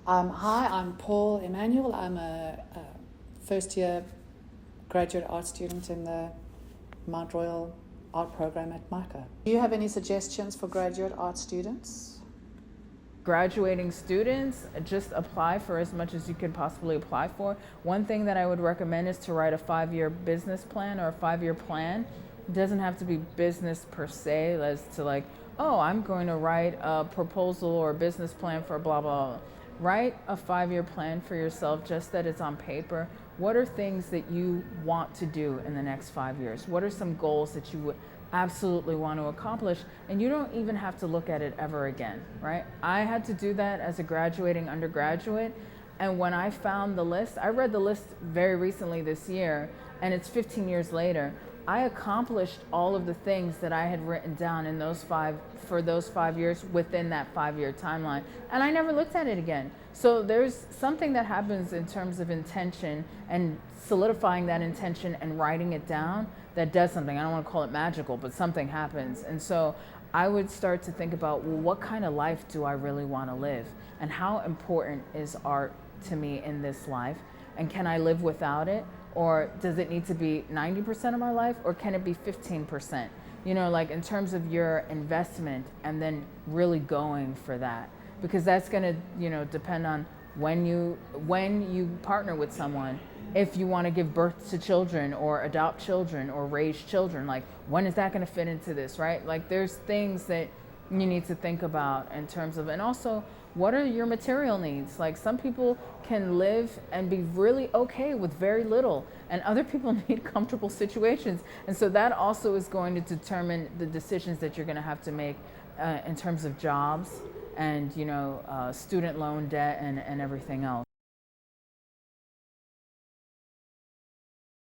Hi, I'm Paul Emmanuel. I'm a first year graduate art student in the Mount Royal art program at MICA. Do you have any suggestions for graduate art students? Graduating students, just apply for as much as you can possibly apply for. One thing that I would recommend is to write a 5-year business plan or a 5-year plan. It doesn't have to be business per se, as to like, oh, I'm going to write a proposal or a business plan for blah, blah, blah. Write a 5-year plan for yourself, just that it's on paper. What are things that you want to do in the next 5 years? What are some goals that you would absolutely want to accomplish? And you don't even have to look at it ever again, right? I had to do that as a graduating undergraduate. And when I found the list, I read the list very recently this year, and it's 15 years later. I accomplished all of the things that I had written down in those 5 years within that 5-year timeline. And I never looked at it again. So there's something that happens in terms of intention and solidifying that intention and writing it down that does something. I don't want to call it magical, but something happens. And so I would start to think about, well, what kind of life do I really want to live? And how important is art to me in this life? And can I live without it? Or does it need to be 90% of my life, or can it be 15%? You know, like in terms of your investment, and then really going for that, because that's going to, you know, depend on when you partner with someone. If you want to give birth to children or adopt children or raise children, like when is that going to fit into this, right? Like there's things that you need to think about in terms of, and also what are your material needs? Like some people can live and be really okay with very little, and other people need comfortable situations. And so that also is going to determine the decisions that you're going to have to make in terms of jobs and, you know, student loan debt and everything else.